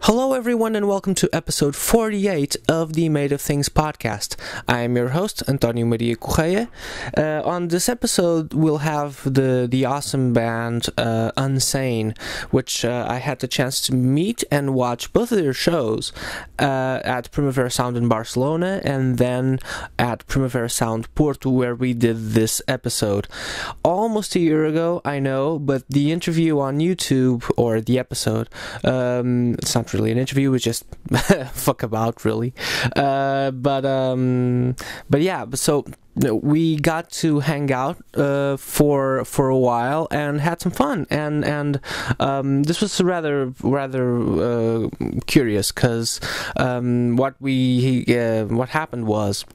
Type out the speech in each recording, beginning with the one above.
Hello, everyone, and welcome to episode 48 of the Made of Things podcast. I am your host, Antonio Maria Correia. On this episode, we'll have the awesome band Unsane, which I had the chance to meet and watch both of their shows at Primavera Sound in Barcelona and then at Primavera Sound Porto, where we did this episode. Almost a year ago, I know, but the interview on YouTube, or the episode, it's not really an interview, it's just fuck about, really. But yeah, so we got to hang out for a while and had some fun, and this was rather curious because what happened was,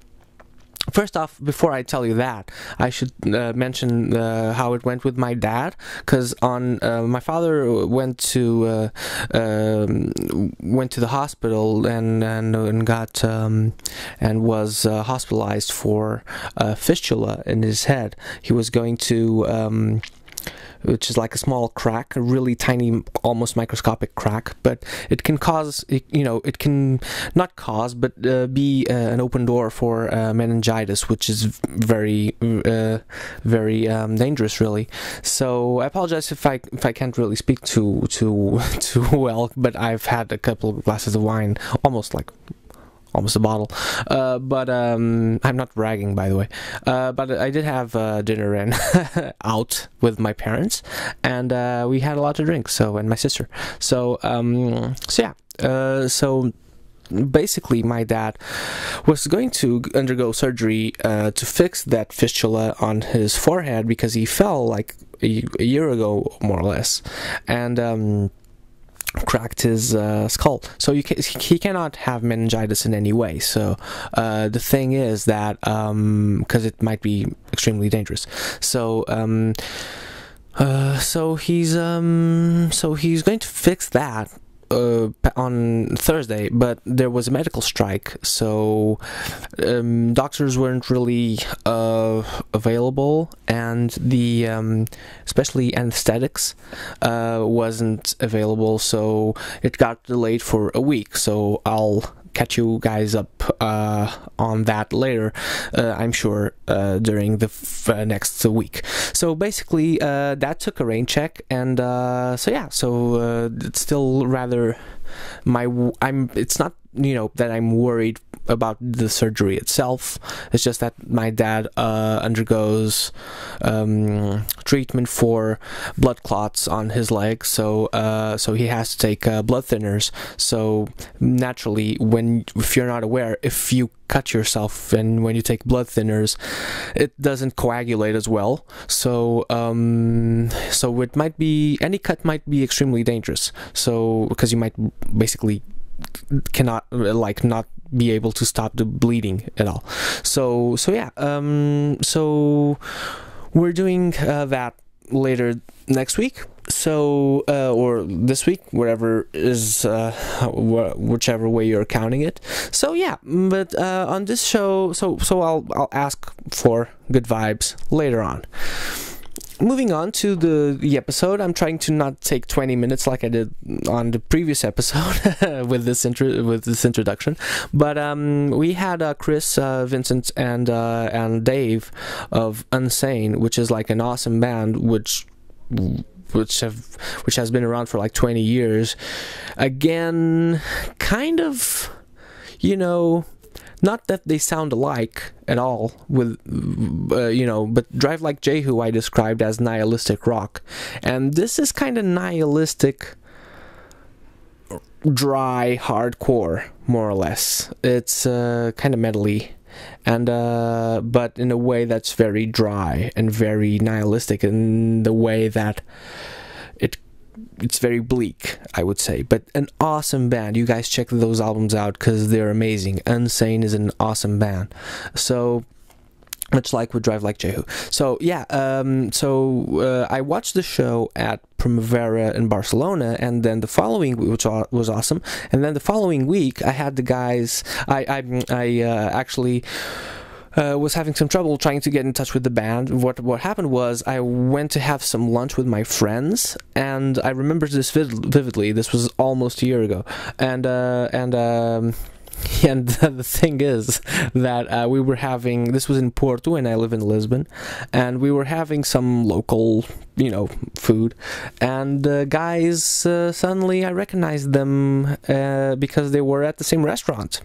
first off, before I tell you that, I should mention how it went with my dad, because my father went to the hospital and got and was hospitalized for fistula in his head. He was going to which is like a small crack, a really tiny, almost microscopic crack, but it can cause, it can not cause, but be an open door for meningitis, which is very dangerous, really. So I apologize if I can't really speak too well, but I've had a couple of glasses of wine, almost a bottle, but I'm not bragging, by the way, but I did have dinner and out with my parents, and we had a lot to drink, and my sister, so basically my dad was going to undergo surgery to fix that fistula on his forehead because he fell like a year ago, more or less, and cracked his skull, so he cannot have meningitis in any way. So the thing is that because it might be extremely dangerous, so he's going to fix that on Thursday, but there was a medical strike, so doctors weren't really available, and the especially anesthetics wasn't available, so it got delayed for a week. So I'll catch you guys up on that later, I'm sure, during the next week. So basically that took a rain check, and it's still rather it's not that I'm worried about the surgery itself. It's just that my dad undergoes treatment for blood clots on his leg, so he has to take blood thinners. So naturally, if you're not aware, if you cut yourself and when you take blood thinners, it doesn't coagulate as well. So it might be, any cut might be extremely dangerous. So because you might basically cannot not be able to stop the bleeding at all. So we're doing that later next week, or this week, whatever is whichever way you're counting it. So yeah, but on this show, so I'll ask for good vibes later on. Moving on to the episode, I'm trying to not take 20 minutes like I did on the previous episode with this introduction. But we had Chris, Vincent, and Dave of Unsane, which is like an awesome band, which has been around for like 20 years. Again, kind of, not that they sound alike at all, but Drive Like Jehu I described as nihilistic rock, and this is kind of nihilistic, dry hardcore, more or less. It's kind of metally, and but in a way that's very dry and very nihilistic, in the way that it's very bleak, I would say, but an awesome band. You guys check those albums out because they're amazing. Unsane is an awesome band. So much like with Drive Like Jehu. So yeah, I watched the show at Primavera in Barcelona, and then the following week, which was awesome, and then the following week I had the guys. I actually was having some trouble trying to get in touch with the band. What happened was I went to have some lunch with my friends, and I remember this vividly. This was almost a year ago, and the thing is that we were having, this was in Porto and I live in Lisbon, and we were having some local, food, and guys, suddenly I recognized them because they were at the same restaurant,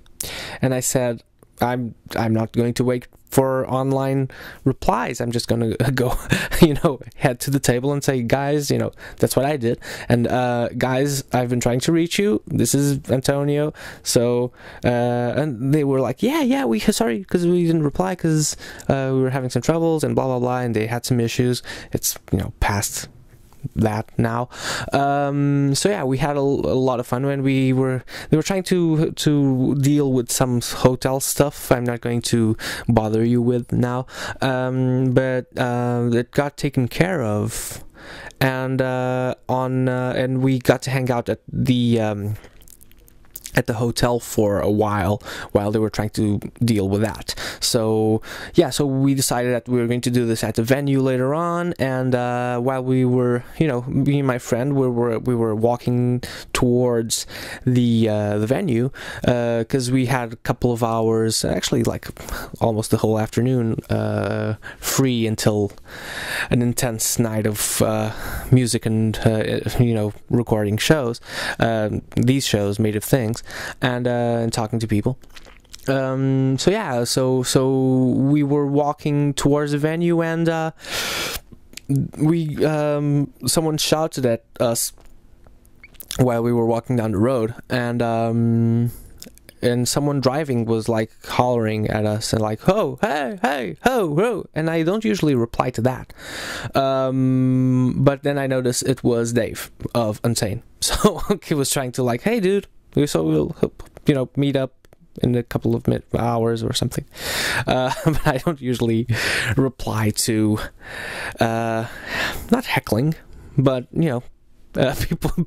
and I said, I'm not going to wait for online replies. I'm just going to go, head to the table and say, guys, that's what I did. And guys, I've been trying to reach you. This is Antonio. So, and they were like, yeah, sorry, because we didn't reply because we were having some troubles and blah, blah, blah. And they had some issues. It's, past that now. So yeah, we had a lot of fun when they were trying to deal with some hotel stuff I'm not going to bother you with now, but it got taken care of, and and we got to hang out at the hotel for a while they were trying to deal with that. So yeah, so we decided that we were going to do this at the venue later on, and while we were, me and my friend, we were walking towards the venue, because we had a couple of hours, actually like almost the whole afternoon, free until an intense night of music and recording shows, these shows Made of Things, and talking to people. So yeah, so we were walking towards the venue, and someone shouted at us while we were walking down the road, and someone driving was like hollering at us and like, ho, hey, ho, and I don't usually reply to that, but then I noticed it was Dave of Unsane. So he was trying to like, hey dude, so we'll meet up in a couple of hours or something, but I don't usually reply to not heckling, but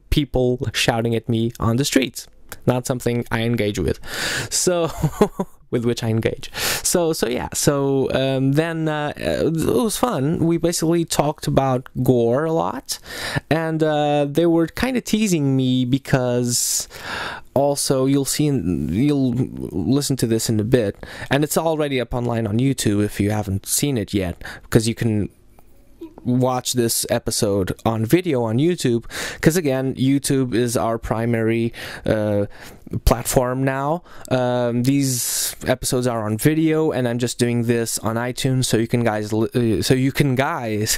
people shouting at me on the streets. Not something I engage with, so with which I engage. So yeah. So then it was fun. We basically talked about gore a lot, and they were kind of teasing me because also you'll listen to this in a bit, and it's already up online on YouTube if you haven't seen it yet, because you can watch this episode on video on YouTube, because again, YouTube is our primary platform now. These episodes are on video, and I'm just doing this on iTunes, so you can guys,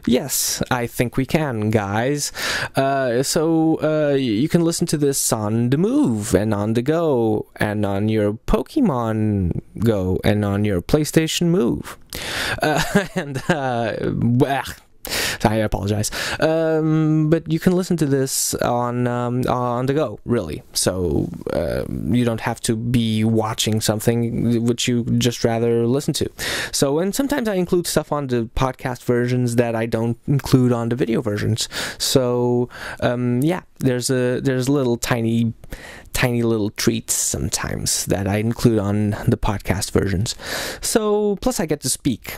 yes, I think we can, guys. So you can listen to this on the move and on the go and on your Pokemon Go and on your PlayStation Move, I apologize, but you can listen to this on the go, really. So you don't have to be watching something which you just rather listen to. So, and sometimes I include stuff on the podcast versions that I don't include on the video versions. So yeah, there's little tiny little treats sometimes that I include on the podcast versions. So plus I get to speak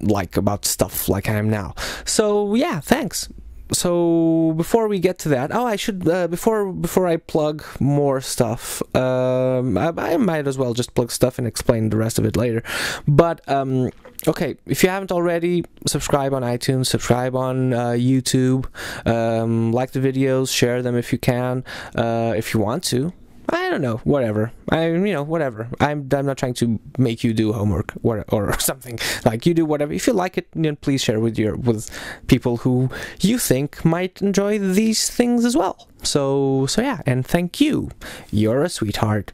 like about stuff like I am now. So yeah, thanks. So before we get to that, I should before I plug more stuff, I might as well just plug stuff and explain the rest of it later. But okay, if you haven't already, subscribe on iTunes, subscribe on YouTube, like the videos, share them if you can, if you want to. I don't know, whatever. Whatever. I'm not trying to make you do homework or something. Like, you do whatever. If you like it, please share with people who you think might enjoy these things as well. So yeah, and thank you. You're a sweetheart.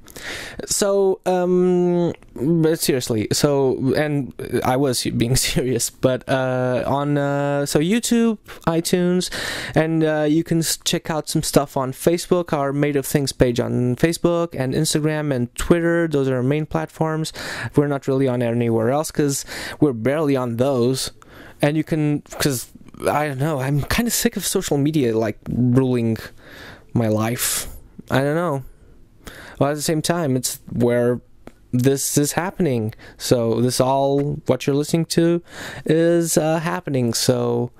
So but seriously, and I was being serious, but on YouTube, iTunes, and you can check out some stuff on Facebook, our Made of Things page on Facebook, and Instagram and Twitter. Those are our main platforms. We're not really on anywhere else because we're barely on those. And you can, because I don't know, I'm kind of sick of social media like ruling my life. I don't know. Well, at the same time, it's where this is happening. So this all what you're listening to is happening. So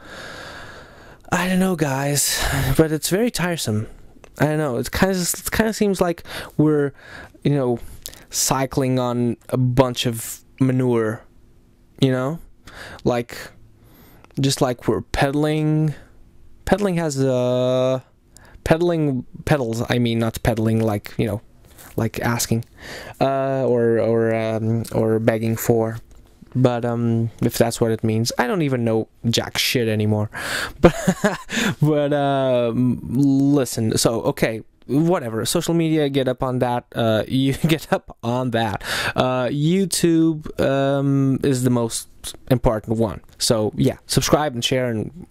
I don't know, guys, but it's very tiresome. I don't know. It kind of seems like we're, cycling on a bunch of manure. Just like we're pedaling. Pedaling has pedals. I mean, not pedaling like like asking, or begging for. But if that's what it means, I don't even know jack shit anymore. But listen. So okay, whatever. Social media, get up on that. You get up on that. YouTube is the most important one. So yeah, subscribe and share and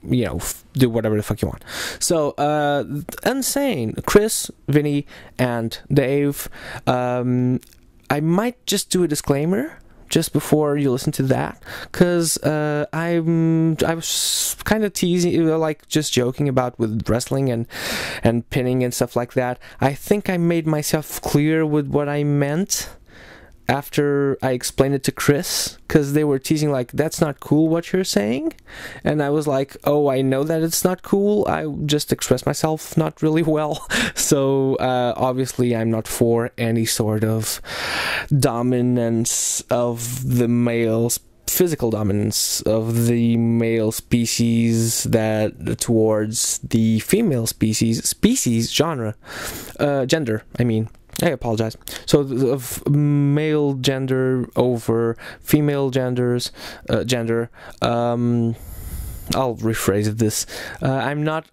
do whatever the fuck you want. So Unsane, Chris, Vinnie, and Dave. I might just do a disclaimer just before you listen to that, because I was kind of teasing, like just joking about with wrestling and pinning and stuff like that. I think I made myself clear with what I meant after I explained it to Chris, because they were teasing like, that's not cool what you're saying, and I was like, oh, I know that it's not cool, I just expressed myself not really well. So obviously I'm not for any sort of dominance of the males, physical dominance of the male species that towards the female gender, I mean. I apologize. So of male gender over female gender. I'll rephrase this. I'm not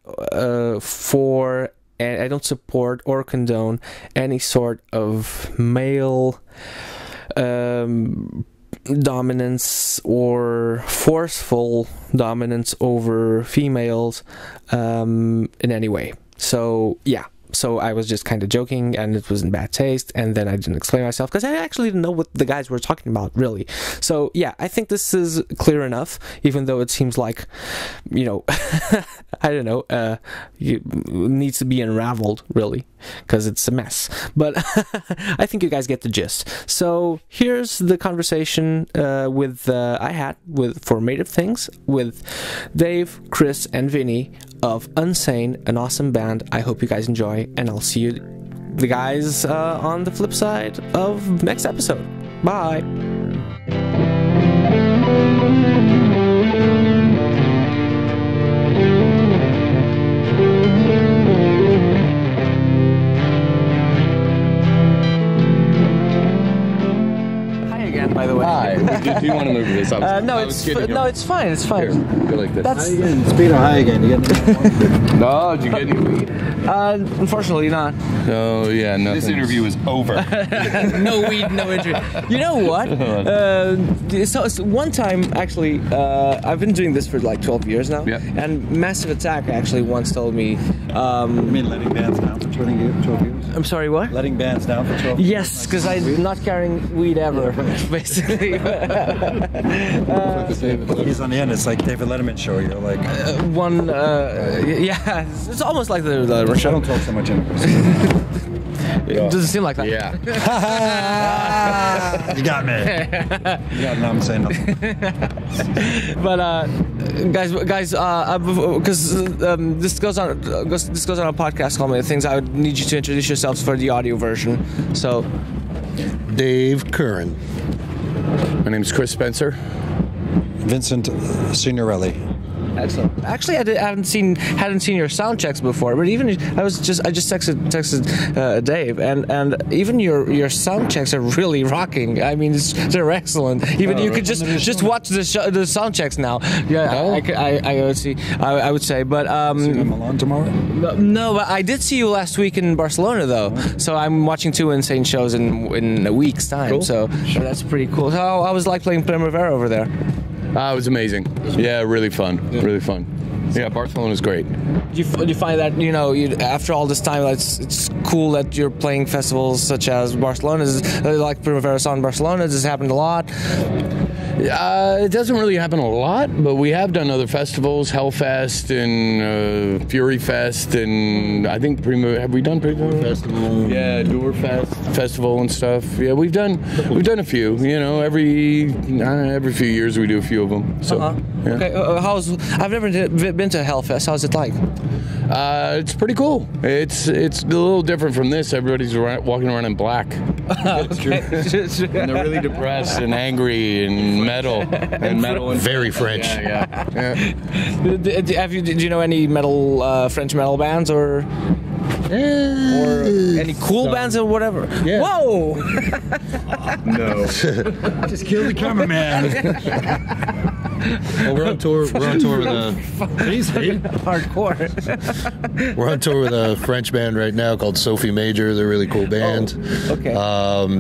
for, and I don't support or condone any sort of male dominance or forceful dominance over females in any way. So yeah. So I was just kind of joking, and it was in bad taste, and then I didn't explain myself because I actually didn't know what the guys were talking about, really. So yeah, I think this is clear enough, even though it seems like, I don't know, it needs to be unraveled, really, because it's a mess. But I think you guys get the gist. So here's the conversation I had for Made of Things with Dave, Chris, and Vinnie of Unsane, an awesome band. I hope you guys enjoy, and I'll see you the guys on the flip side of next episode. Bye. By the way. Hi. Do you want to move this? It's fine. It's fine. Here, go like this. How you getting? Speedo, how you getting? You getting No, did you get any weed? Unfortunately not. Oh, yeah, nothing. This interview is over. No weed, no interview. You know what? So one time, actually, I've been doing this for like 12 years now. Yeah. And Massive Attack actually once told me... You mean letting bands down for 12 years? I'm sorry, what? Letting bands down for 12 years? Yes, because I'm not carrying weed ever, basically. He's on the end. It's like David Letterman show. You're like... yeah, it's almost like the Letterman show. I don't talk so much anyways. It doesn't seem like that. Yeah. You got me. Yeah, no, I'm saying nothing. But guys, because this goes on a podcast called Made of Things. I would need you to introduce yourselves for the audio version. So, Dave Curran. My name's Chris Spencer. Vincent Signorelli. excellent. Actually, hadn't seen your sound checks before, but even I just texted Dave, and even your sound checks are really rocking. I mean, they're excellent. Even you could just watch the sound checks now. Yeah, I would see. I would say, but See you in Milan tomorrow? No, but I did see you last week in Barcelona though. So I'm watching 2 Unsane shows in a week's time. Cool. So that's pretty cool. So I was like playing Primavera over there. It was amazing. Yeah, really fun. Really fun. Yeah, Barcelona's great. Do you find that, after all this time, it's cool that you're playing festivals such as Barcelona, like Primavera Sound Barcelona? This has happened a lot. It doesn't really happen a lot, but we have done other festivals, Hellfest and Fury Fest, and I think have we done Primo Festival? Yeah, Door Festival and stuff. Yeah, we've done a few. You know, every few years we do a few of them. So, yeah. Okay, I've never been to Hellfest. How's it like? It's pretty cool. It's a little different from this. Everybody's walking around in black. It's true. And they're really depressed and angry and metal and Very French. Yeah. Did you know any French metal bands or any cool bands or whatever? Yeah. Whoa! No. Just kill the cameraman. Well, we're on tour with Hardcore. we're on tour with a French band right now called Sophie Major. They're a really cool band. Oh, okay.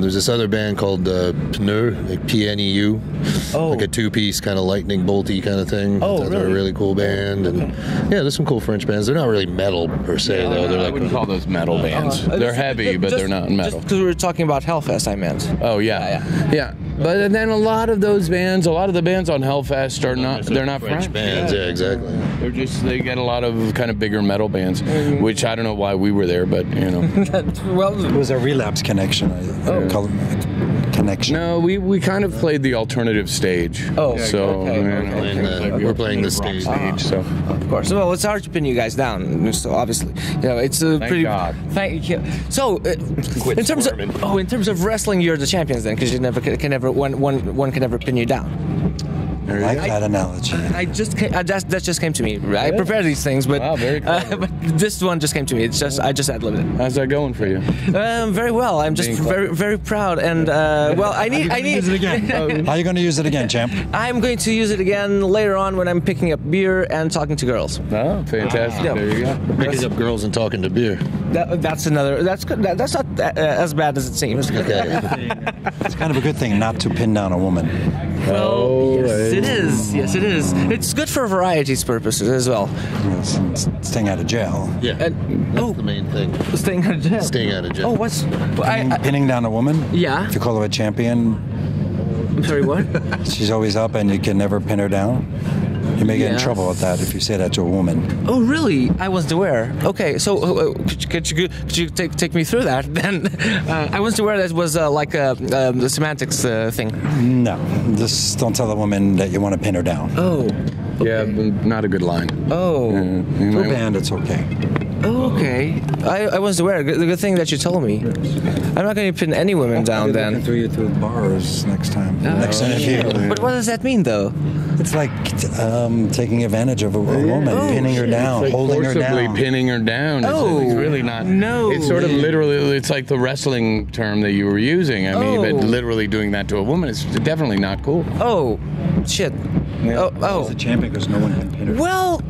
There's this other band called Pneu, like Pneu, like a two-piece kind of lightning bolty kind of thing. Oh, They're really? a really cool band, and yeah, there's some cool French bands. They're not really metal per se, though. They're I like wouldn't call those metal bands. They're heavy, but they're not metal. Just because we were talking about Hellfest, I meant. Oh yeah. But then a lot of the bands on Hellfest are not. They're not French bands. Yeah, exactly. They get a lot of kind of bigger metal bands, which I don't know why we were there, but you know. It was a relapse connection. Connection. No, we kind of played the alternative stage. Oh, so okay. We're playing the stage. So of course. Well, it's hard to pin you guys down. So obviously, it's a pretty. God. Thank you. So, in terms of wrestling, you're the champions then, because one can never pin you down. I like that analogy. That just came to me. I prepare these things, but, wow, very clever. but this one just came to me. I just ad-libbed it. How's that going for you? Very well. I'm just very proud, and I need. Use it again. How are you going to use it again, champ? I'm going to use it again later on when I'm picking up beer and talking to girls. Oh, fantastic! Yeah. There you go. Picking up girls and talking to beer. That's another. That's good. That's not as bad as it seems. Okay. It's kind of a good thing not to pin down a woman. Well, yes, it is. Yes, it is. It's good for variety's purposes as well. Staying out of jail. Yeah. That's the main thing. Staying out of jail. Staying out of jail. Oh, what's? Pinning down a woman? Yeah. If you call her a champion, I'm sorry. What? she's always up and you can never pin her down. You may get in Yes. trouble with that if you say that to a woman. Oh, really? I wasn't aware. Okay, so could you take me through that? Then I wasn't aware that was like the semantics thing. No, just don't tell a woman that you want to pin her down. Oh. Yeah, not a good line. Oh. You To a might- band, it's okay. Oh, okay. I wasn't aware. The good thing that you told me. I'm not going to pin any women down then. Throw you through bars next time. Next interview. But what does that mean, though? It's like taking advantage of a woman, pinning her down, Like holding her forcibly down. pinning her down. Oh. It's really not. No. It's sort of literally. It's like the wrestling term that you were using. I mean, but Oh. literally doing that to a woman is definitely not cool. Oh, shit. Yeah. Oh. As a champion, because no one can pin her. Well,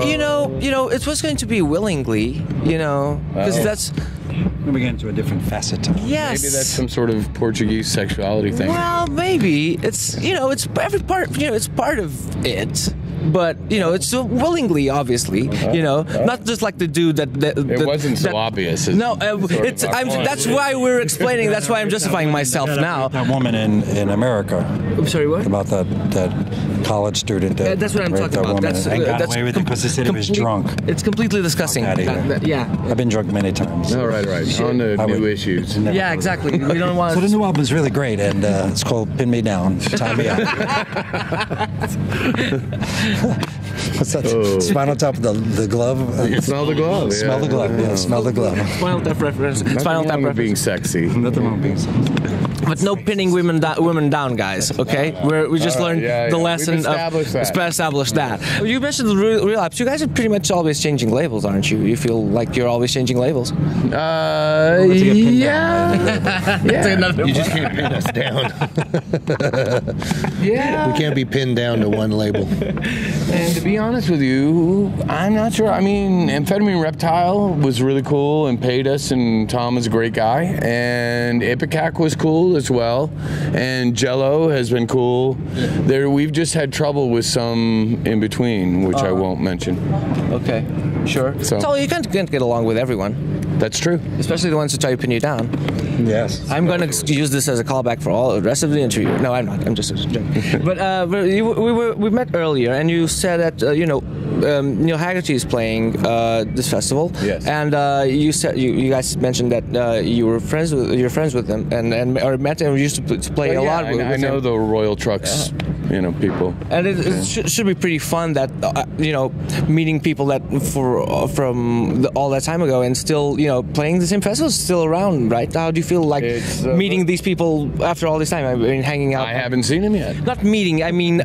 you know, it was going to be willingly, because that's We get into a different facet. yes. Maybe that's some sort of Portuguese sexuality thing. Well, maybe it's it's every part. It's part of it. But it's willingly, obviously. Not just like the dude that. It wasn't so obvious. No, it's. That's why we're explaining. That's why I'm justifying myself now. That woman in America I'm sorry, what? about that college student. That's what I'm raped talking that about. woman That's and got that's away with it because they said he was drunk. It's completely disgusting. Fuck outta here. Yeah. I've been drunk many times. All right. On to I new would- issues. Never Yeah, heard. exactly. We don't want. So the new album is really great, and it's called "Pin Me Down, Tie Me Up." What's that? Spinal Tap, the glove. You smell the glove. Smell the glove. Yeah, smell the glove. Spinal Tap reference. Spinal Tap Nothing wrong with being reference. sexy. Nothing wrong with being said. But no pinning women down, guys. Okay, we just learned yeah, the yeah. lesson We've established that. established that. You mentioned the relapse. You guys are pretty much always changing labels, aren't you? You feel like you're always changing labels. Yeah. You just can't pin us down. Yeah. We can't be pinned down to one label. And to be honest with you, I'm not sure. I mean, Amphetamine Reptile was really cool and paid us, and Tom is a great guy. And Ipecac was cool as well. And Jello has been cool. We've just had trouble with some in between, which I won't mention. Okay, sure. So- So you can't get along with everyone, That's true. especially the ones who try to pin you down. Yes. I'm going to use this as a callback for all the rest of the interview. No, I'm not. I'm just joking. But we met earlier, and you said that Neil Haggerty is playing this festival. Yes. And you said you guys mentioned that you're friends with them, and or met him. Used to play a lot with him. I know the Royal Trucks, people. And it should be pretty fun that meeting people that from all that time ago and still playing the same festival is still around, right? How do you feel like meeting these people after all this time? I mean, hanging out. I haven't seen him yet. Not meeting. I mean,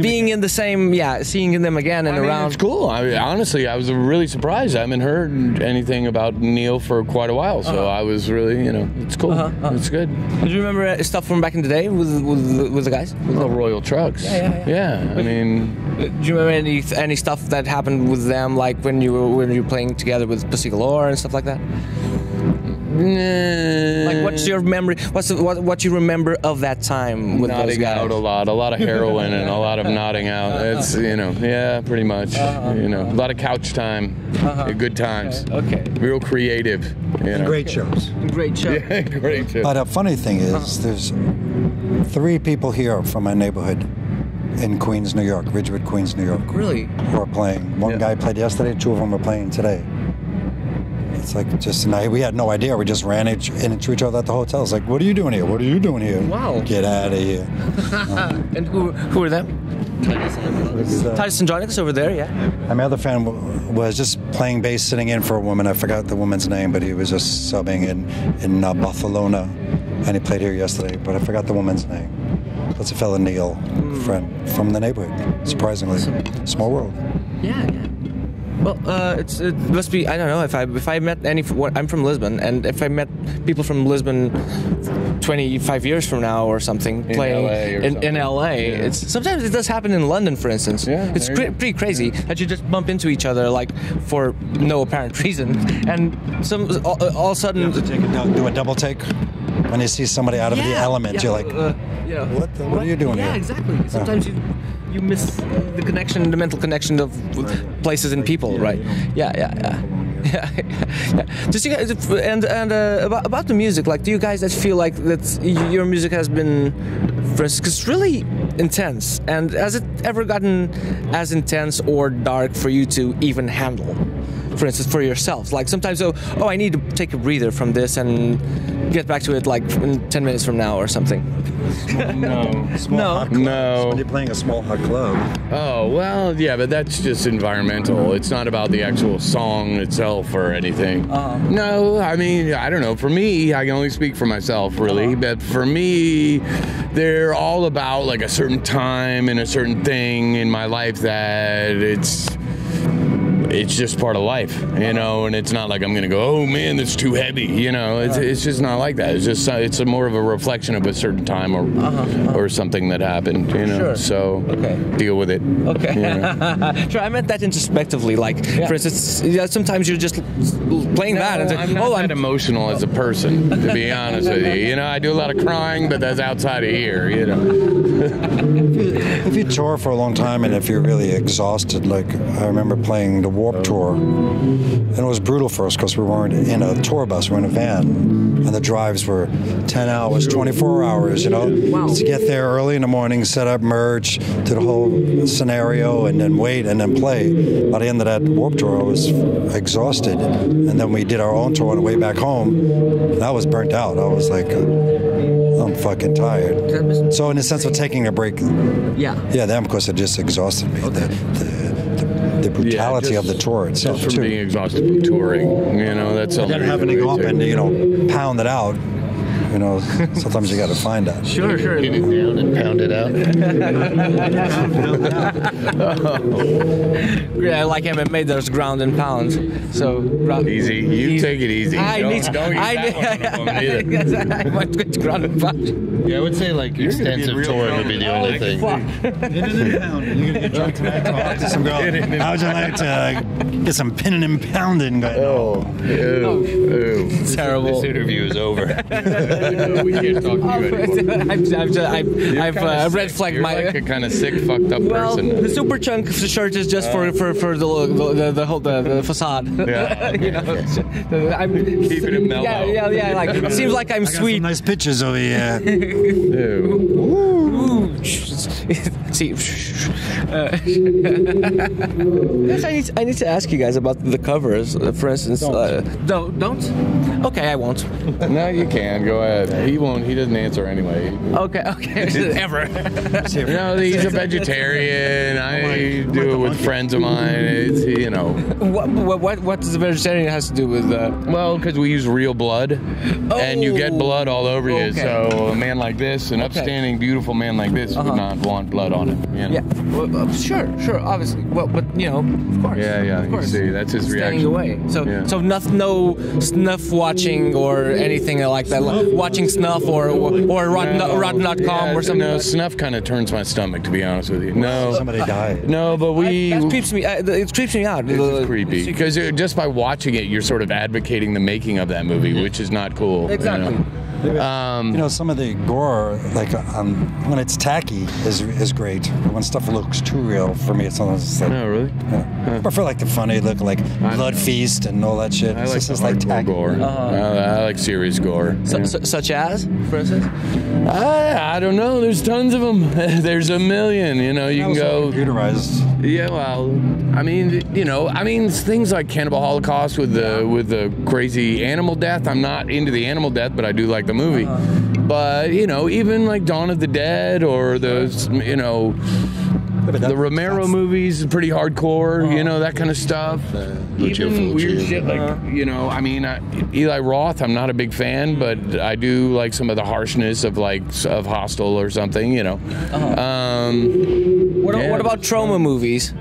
being in the same. Yeah, seeing them again and around. It's cool. Honestly, I was really surprised. I haven't heard anything about Neil for quite a while, so I was really, it's cool. It's good. Do you remember stuff from back in the day with the guys? With the Royal Trucks. Yeah. I mean, do you remember any stuff that happened with them, like when you were playing together with Pussy Galore and stuff like that? Like, what's your memory? What you remember of that time with those guys? Nodding out a lot of heroin and a lot of nodding out. It's pretty much. A lot of couch time, good times. Okay. Real creative. Great shows. Great show. Yeah, great show. But a funny thing is, there's 3 people here from my neighborhood in Queens, New York, Ridgewood, Queens, New York. Really? Who are playing. One guy played yesterday. 2 of them are playing today. It's like just we had no idea. We just ran into each other at the hotel. It's like, what are you doing here? What are you doing here? Wow. Get out of here. And who are them? Titus Andronicus over there, yeah. And my other friend was just playing bass, sitting in for a woman. I forgot the woman's name, but he was just subbing in Barcelona, and he played here yesterday. But I forgot the woman's name. That's a fella, Neil, friend from the neighborhood. Surprisingly, small world. Yeah. Well, it must be. I don't know if I met I'm from Lisbon, and if I met people from Lisbon 25 years from now or something playing in LA, it's sometimes it does happen in London, for instance. Yeah, it's pretty crazy that you just bump into each other like for no apparent reason, and all of a sudden do a double take when you see somebody out of the element. You're like, what are you doing here? Yeah, exactly. Sometimes you miss the connection, the mental connection of places and people, right? Yeah. Just you guys, and about the music, like, do you guys that feel like that your music has been, for instance, 'cause it's really intense, and has it ever gotten as intense or dark for you to even handle? For instance, for yourselves, like sometimes, I need to take a breather from this and get back to it like in 10 minutes from now or something. No. When you're playing a small hot club. Oh, well, yeah, but that's just environmental. It's not about the actual song itself or anything. No, I mean, I don't know. For me, I can only speak for myself, really. But for me, they're all about like a certain time and a certain thing in my life that it's just part of life, and it's not like I'm going to go, oh man, that's too heavy, it's just not like that. It's more of a reflection of a certain time or something that happened, Sure. So deal with it. Okay. Sure, I meant that introspectively, like, for instance, sometimes you're just playing that and say, I'm not that emotional as a person, to be honest with you. I do a lot of crying, but that's outside of here, If you tour for a long time and if you're really exhausted, like I remember playing the Warped Tour, and it was brutal for us because we weren't in a tour bus, we were in a van, and the drives were 10 hours, 24 hours, Wow. to get there early in the morning, set up merch, do the whole scenario, and then wait, and then play. By the end of that Warped Tour, I was exhausted, and then we did our own tour on the way back home, and I was burnt out. I was like, I'm fucking tired. So in the sense of taking a break, them, of course, it just exhausted me. The brutality of the tour itself, just from being exhausted from touring, that's all. And then having to go up and pound it out. Sometimes you got to find that. Sure. Pin it down and pound it out. Yeah, like MMA, there's ground and pound. So easy. You take it easy. I might go to ground and pound. Yeah, I would say like extensive touring would be the only thing. Pinning and pounding. You're gonna get drunk tonight. Talk to some girl. How would you like to get some pinning and pounding going on? Ew. Terrible. This interview is over. We can't talk to you anymore. I've red flagged You're my. like a kind of sick, fucked up Well, person. the super chunk shirt is just for the whole the facade. Yeah. You know, I'm Keeping it mellow. Yeah. Like it seems like I'm I got sweet. some nice pictures over here. Ew. Ooh. See. Yes, I need to ask you guys about the covers. For instance, don't. Okay, I won't. No, you can. Go ahead. He won't. He doesn't answer anyway. Okay. Ever. No, he's a vegetarian. I do it with friends of mine. It's, you know. What does the vegetarian has to do with? Well, because we use real blood, and you get blood all over you. Okay. So a man like this, an upstanding, beautiful man like this, would not want blood on him. You know? Yeah. Well, sure, obviously. Well, but you know, of course. Yeah. Of course. You see, that's his Staying reaction. away. So, Yeah. so no snuff watching or anything like that. Like watching snuff or rotten.com or something. No, like that. snuff kind of turns my stomach, to be honest with you. No, Somebody died. no, but That creeps me. It creeps me out. It's creepy because just by watching it, you're sort of advocating the making of that movie, which is not cool. Exactly. You know? You know, some of the gore, like when it's tacky, is great. But when stuff looks too real, for me, it's sometimes just like. Oh, really? I prefer like the funny look, like Blood Feast and all that shit. I It's like just the like hardcore tacky. gore. I like serious gore. Such as, for instance. I don't know. There's tons of them. There's a million. You know, you can go. Computerized. Yeah, well, I mean, you know, things like Cannibal Holocaust with the crazy animal death. I'm not into the animal death, but I do like the movie. But you know, even like Dawn of the Dead or those, you know, the Romero movies, pretty hardcore. You know, that kind of stuff. Even weird shit like, you know, I mean, Eli Roth. I'm not a big fan, but I do like some of the harshness of of Hostel or something. You know. What about trauma movies?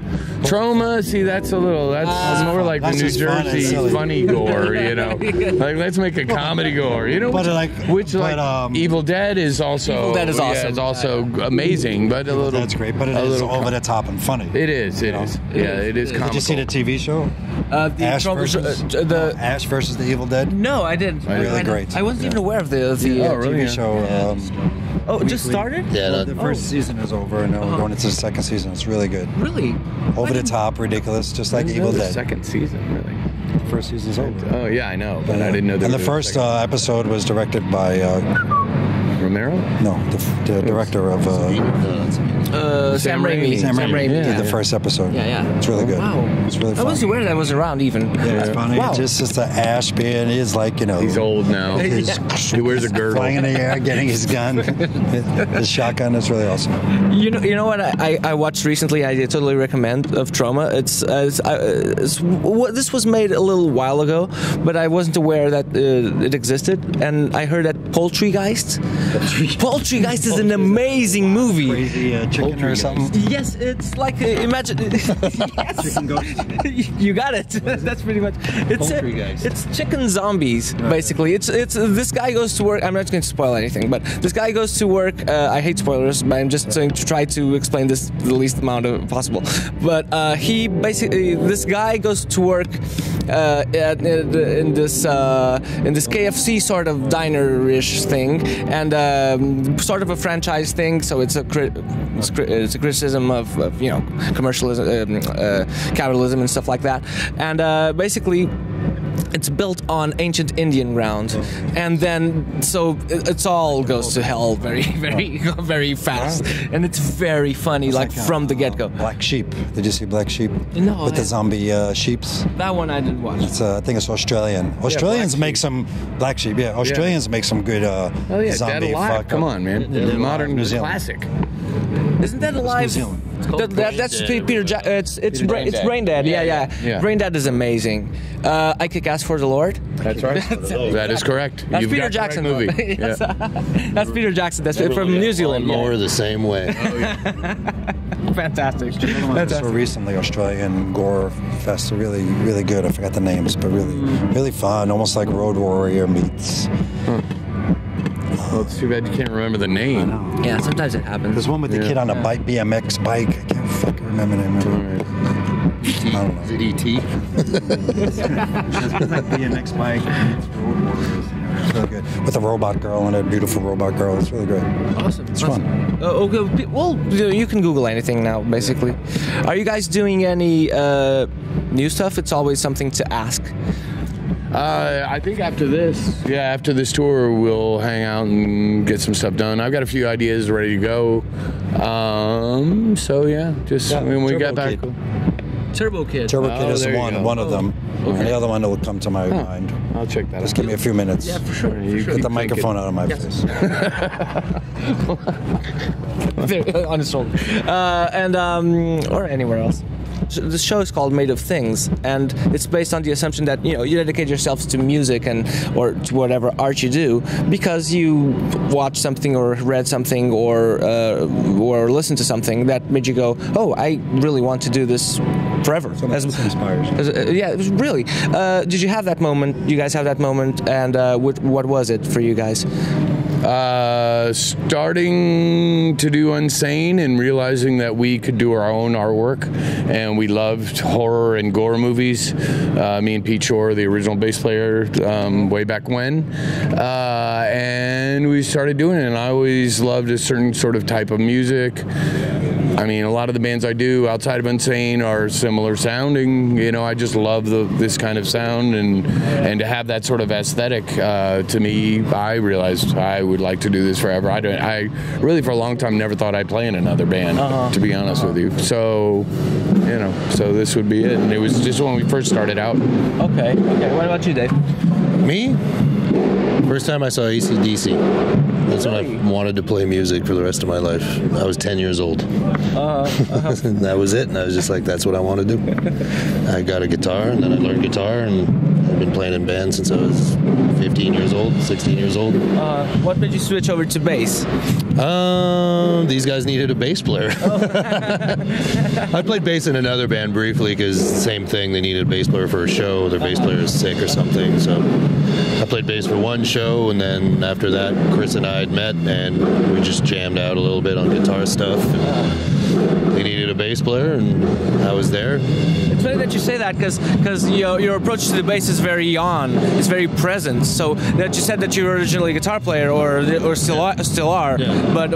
Trauma, see, that's more like That's the New just fun and Jersey silly. funny gore, you know. Like, let's make a comedy gore, you know. Evil Dead is also Evil Dead is awesome. Yeah, it's also amazing, but a little. That's great, but it is over the top and funny. It is. It is. Yeah, it is. Did you see the TV show? Ash versus the Evil Dead. No, I didn't. Really great. I wasn't even aware of the TV show. it just started? Yeah, The first season is over, and now we're going into the second season. It's really good. Really? Over the top, ridiculous, just like Evil Dead. Second season, really. The first season's over. Oh yeah, I know, but I didn't know. And the first episode was directed by Romero. no, the director of Sam Raimi. Sam Raimi Yeah. did the first episode. Yeah. It's really good. Wow. It's really I fun. wasn't aware that was around even. Yeah, it's funny. Wow. It's just the Ash being is like, you know. He's old now. He wears a girdle. Flying in the air, getting his gun, his shotgun. It's really awesome. You know what I watched recently? I totally recommend of Trauma. This was made a little while ago, but I wasn't aware that it existed. And I heard that Poultrygeist. Poultrygeist is an amazing movie. Crazy chicken or something. Yes, it's like imagine. Yes. Chicken ghost. You got it. That's pretty much. It's chicken zombies, basically. It's this guy goes to work. I'm not going to spoil anything, but this guy goes to work. I hate spoilers, but I'm just going to try to explain this the least amount of possible. But this guy goes to work in this KFC sort of diner-ish thing, and sort of a franchise thing. So it's a criticism of commercialism, capitalism, and stuff like that. And basically, it's built on ancient Indian ground, and then so it all goes to hell very, very, very fast, and it's very funny, It's like from the get-go. Black Sheep. Did you see Black Sheep? No, With the zombie sheeps. That one I didn't watch. It's I think it's Australian. Australians make some Black Sheep. Yeah, Australians make some good Dead zombie Alive. fuck. Come on, man. Dead Alive, Modern New Zealand. classic. Isn't that alive? New Zealand. That's Peter Jack. It's Brain Dead. Yeah. Brain Dead is amazing. I Kick Ass for the Lord. That's right. That is correct. That's You've Peter got the Jackson right movie. movie. Yes. Yeah. That's Peter Jackson. That's from New Zealand. More the same way. Fantastic. So recently, Australian gore fest, really, really good. I forgot the names, but really, really fun. Almost like Road Warrior meets. Well, it's too bad you can't remember the name. Yeah, sometimes it happens. There's one with the kid on a bike, BMX bike. I can't fucking remember the name. I don't know. Is it E.T.? It's like BMX bike. It's really good. With a robot girl and a beautiful robot girl. It's really great. Awesome. It's fun. Okay. Well, you can Google anything now, basically. Are you guys doing any new stuff? It's always something to ask. I think after this tour, we'll hang out and get some stuff done. I've got a few ideas ready to go. So yeah, just when we get back. Turbo Kid. Turbo Kid is one of them. Okay. And the other one will come to my mind. I'll check that out. Just give me a few minutes. Yeah, for sure. Get the microphone out of my face. On his shoulder. Or anywhere else. The show is called Made of Things, and it's based on the assumption that you dedicate yourselves to music or to whatever art you do because you watched something or read something or listened to something that made you go, oh, I really want to do this forever. So that's inspires. Yeah, really. Did you have that moment? You guys have that moment, and what was it for you guys? Starting to do Unsane and realizing that we could do our own artwork, and we loved horror and gore movies. Me and Pete Shore, the original bass player, way back when, and we started doing it. And I always loved a certain sort of type of music. I mean, a lot of the bands I do outside of Unsane are similar sounding. I just love this kind of sound, and to have that sort of aesthetic. To me, I realized I would like to do this forever. I really, for a long time, never thought I'd play in another band. To be honest with you, so so this would be it. And it was just when we first started out. Okay. What about you, Dave? Me? First time I saw AC/DC. That's when I wanted to play music for the rest of my life. I was 10 years old. And that was it. And I was just like, that's what I want to do. I got a guitar, and then I learned guitar, and I've been playing in bands since I was 15 years old, 16 years old. What made you switch over to bass? These guys needed a bass player. I played bass in another band briefly because same thing, they needed a bass player for a show. Their bass player is sick or something. So I played bass for one show, and then after that, Chris and I had met, and we just jammed out a little bit on guitar stuff. And they needed a bass player, and I was there. It's funny that you say that because your approach to the bass is very on, it's very present. So that you said that you were originally a guitar player or still are, but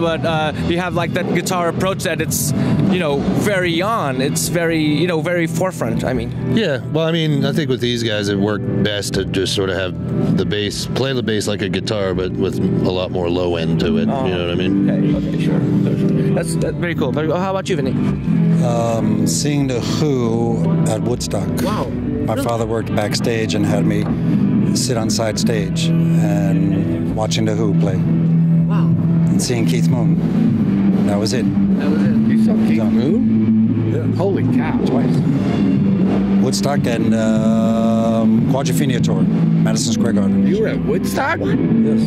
you have like that guitar approach that it's very on, it's very very forefront. I mean. Yeah. Well, I mean, I think with these guys it worked best to just sort of have the bass, play the bass like a guitar, but with a lot more low end to it. You know what I mean? Okay, sure. That's very cool. How about you, Vinnie? Seeing the Who at Woodstock. Wow. My father worked backstage and had me sit on side stage and watching the Who play. Wow. And seeing Keith Moon. That was it. You saw Keith Moon? Yeah. Holy cow. Twice. Woodstock and Quadrophenia tour, Madison Square Garden. You were at Woodstock? Yes.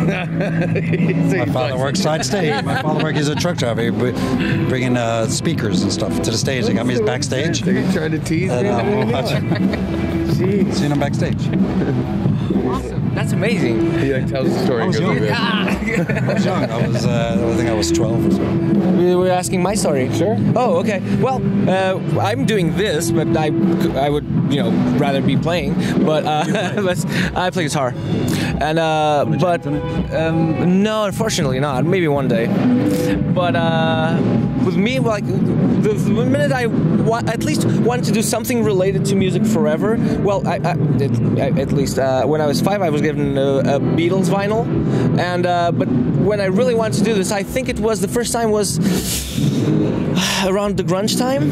My father works side stage. My father works as a truck driver, bringing speakers and stuff to the stage. They got me backstage. They tried to tease me. Seeing him backstage. Awesome. That's amazing. He tells the story. I was young. I was young. I think I was 12 or so. We were asking my story. Sure. Oh, okay. Well, I'm doing this, but I would rather be playing. But but I play guitar, and no, unfortunately not. Maybe one day. But with me, like the minute I at least wanted to do something related to music forever. Well, at least when I was 5, I was given a Beatles vinyl, and but when I really wanted to do this, I think it was the first time was around the grunge time.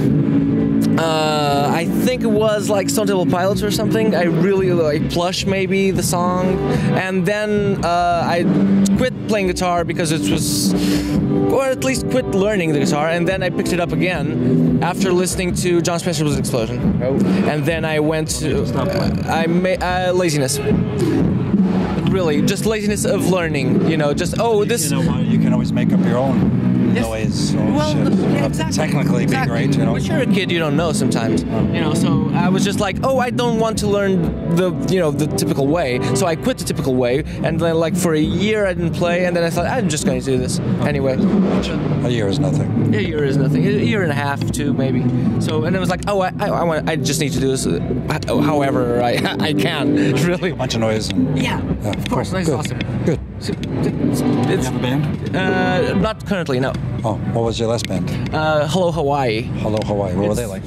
I think it was like Stone Temple Pilots or something. I really like Plush, maybe the song, and then I quit playing guitar because it was, or at least quit learning the guitar, and then I picked it up again after listening to John Spencer Was an Explosion. Oh. And then I went to laziness. Really, just laziness of learning. Just You can always make up your own noise. Yeah, exactly. Technically be great, you know. But you're a kid, you don't know sometimes, you know. So I was just like, oh, I don't want to learn the typical way. So I quit the typical way, and then like for a year I didn't play, and then I thought I'm just going to do this anyway. A year is nothing. A year is nothing. A year and a half, two maybe. So and it was like, oh, I just need to do this, however I can. Really. A bunch of noise. And, yeah, of course. Cool. Nice, Good. awesome. Good. So, You have a band? not currently, no. Oh, what was your last band? Hello Hawaii. Hello Hawaii. What were they like?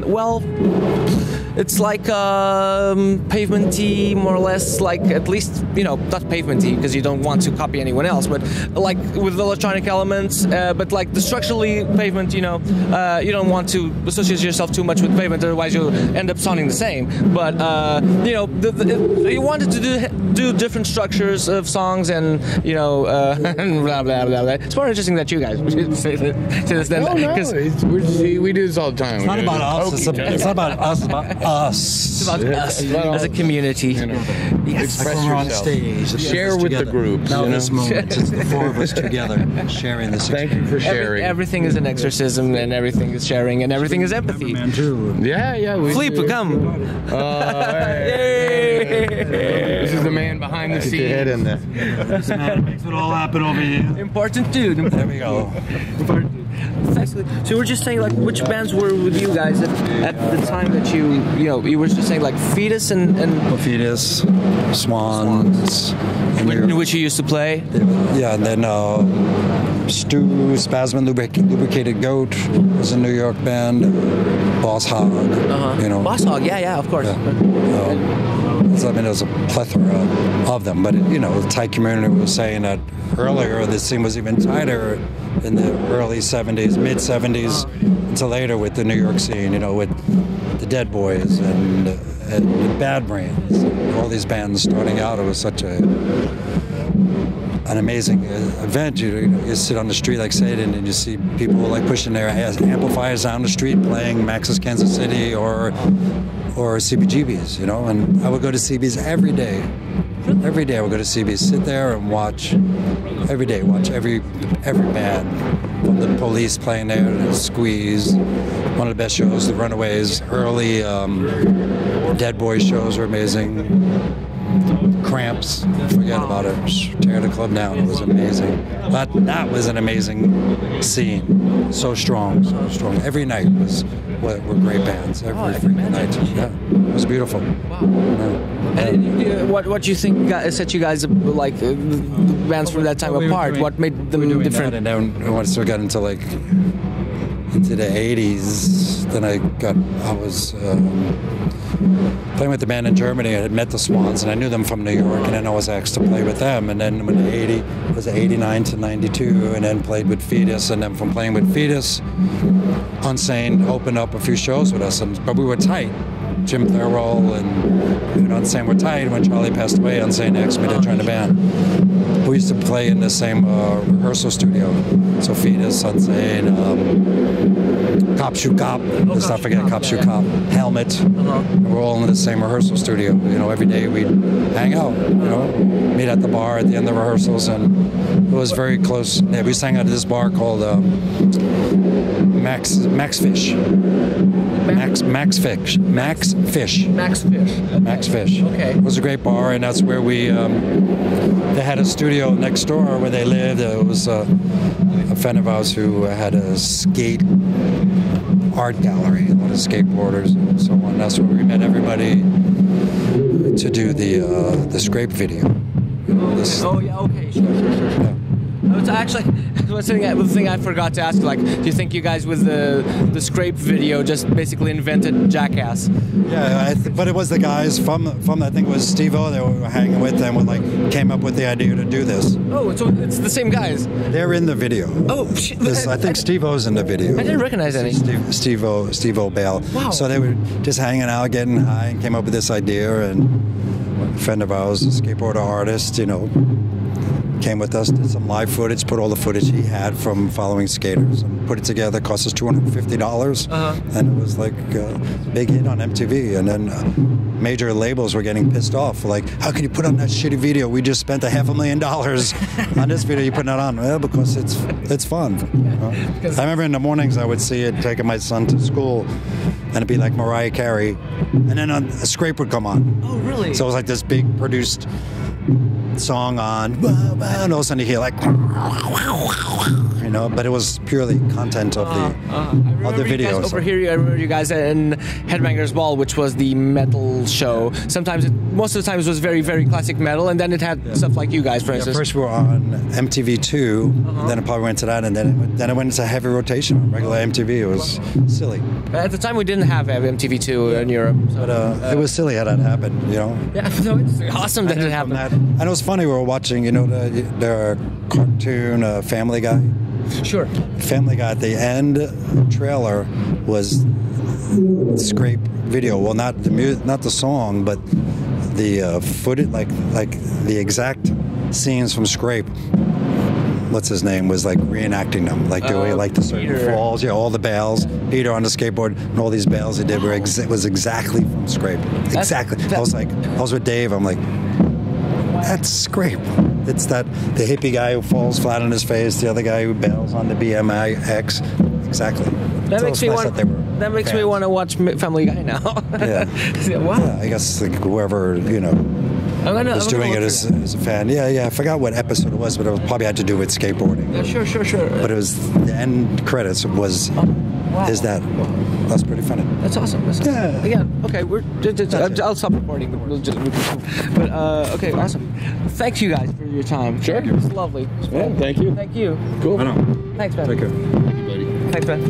Well, it's like pavement-y, more or less, like at least, not pavement-y because you don't want to copy anyone else, but like with electronic elements, but like the structurally pavement, you don't want to associate yourself too much with pavement, otherwise you'll end up sounding the same. But, you wanted to do different structures of songs and, and blah, blah, blah, blah. It's more interesting that you guys say this than... No, we do this all the time. It's not about us. It's not about us. It's about us. It's about us as a community. Yes. Express Like when we're on yourself. stage. Share with the group. Now this moment, it's the four of us together sharing this. Thank you for sharing. Everything is an exorcism, and everything is sharing, and everything is empathy. Man too. Yeah. Felipe, come. Hey. This is the man behind the Get your head scenes. in there. This man makes it all happen over here. Important dude. There we go. So we're just saying, like, which bands were with you guys at the time that you were just saying, like, Fetus and Fetus, Swans, and which you used to play. yeah, and then Stu, Spasm Lubricated Goat was a New York band. Boss Hog, Boss Hog, yeah, of course. So, there's a plethora of them, but the Thai community was saying that earlier the scene was even tighter in the early 70s, mid 70s, until later with the New York scene, with the Dead Boys and the Bad Brains, and all these bands starting out. It was such an amazing event. You sit on the street like Satan and you see people like pushing their amplifiers down the street playing Max's Kansas City or CBGB's, and I would go to CB's every day. Every day I would go to CB's, sit there and watch every day, every band. From the Police playing there, the Squeeze, one of the best shows, the Runaways, early Dead Boys shows were amazing. Cramps, forget about it. Tear the club down. It was amazing. That was an amazing scene. So strong. Every night were great bands. Every freaking night. Yeah, it was beautiful. Wow. Yeah. And what do you think set you guys like bands from that time apart? What made them different? And then once we got into the 80s, then I was playing with the band in Germany. I had met the Swans, and I knew them from New York, and then I was asked to play with them. And then when it was 89 to 92, and then played with Fetus, and then from playing with Fetus, Unsane opened up a few shows with us, but we were tight. Jim Thurl and Unsane were tight. When Charlie passed away, Unsane asked me to join the band. We used to play in the same rehearsal studio. So Fetus, Unsane, Cop Shoot Cop, let's not forget Cop Shoot Cop, Helmet. We're all in the same rehearsal studio. Every day we'd hang out, meet at the bar at the end of rehearsals, and it was very close. Yeah, we sang at this bar called Max Fish. Max Fish. Okay. It was a great bar, and that's where they had a studio next door where they lived. It was a friend of ours who had a skate art gallery, a lot of skateboarders and so on. That's where we met everybody to do the Scrape video. Okay, sure. Yeah. It's actually the thing I forgot to ask. Like, do you think you guys with the Scrape video just basically invented Jackass? Yeah, but it was the guys from I think it was Steve-O that we were hanging with, and came up with the idea to do this. Oh, so it's the same guys. They're in the video. Oh, I think Steve-O's in the video. I didn't recognize any. Steve-O Bale. Wow. So they were just hanging out, getting high, and came up with this idea. And a friend of ours, a skateboarder artist, came with us, did some live footage, put all the footage he had from following skaters, and put it together. It cost us $250, and it was like a big hit on MTV. And then major labels were getting pissed off, like, how can you put on that shitty video? We just spent $500,000 on this video. You putting it on? Well, because it's fun. I remember in the mornings I would see it taking my son to school, and it'd be like Mariah Carey, and then a scrape would come on. Oh, really? So it was like this big produced song on, and all of a sudden you hear like, but it was purely content of the videos. Over here, I remember you guys in Headbangers Ball, which was the metal show. Most of the times it was very, very classic metal, and then it had stuff like you guys, for instance. First we were on MTV2, then it probably went to that, and then it went into heavy rotation on regular MTV. It was silly. At the time, we didn't have MTV2 in Europe. So, but it was silly how that happened, Yeah, so it's awesome that it happened. And it was funny, we were watching, the cartoon Family Guy. Sure. Family Guy, at the end trailer was scrape video. Well, not the song, but the footage, like the exact scenes from Scrape. What's his name was like reenacting them, like doing like the certain Peter. falls, all the bales. Peter on the skateboard, and all these bales he did was exactly from Scrape. Exactly. I was with Dave. I'm like, that's Scrape. It's the hippie guy who falls flat on his face, the other guy who bails on the BMX. Exactly. That makes me want to watch Family Guy now. Yeah. Wow. Yeah, I guess like whoever was doing it as a fan. Yeah. I forgot what episode it was, but it probably had to do with skateboarding. Yeah, sure. But it was the end credits was. Wow. Is that? That's pretty funny. That's awesome. Yeah. Okay, I'll stop recording. But okay, awesome. Thanks you guys for your time. Sure. It's lovely. Yeah, thank you. Thank you. Cool. I know. Thanks, man. Take care. Thank you, buddy. Thanks, man.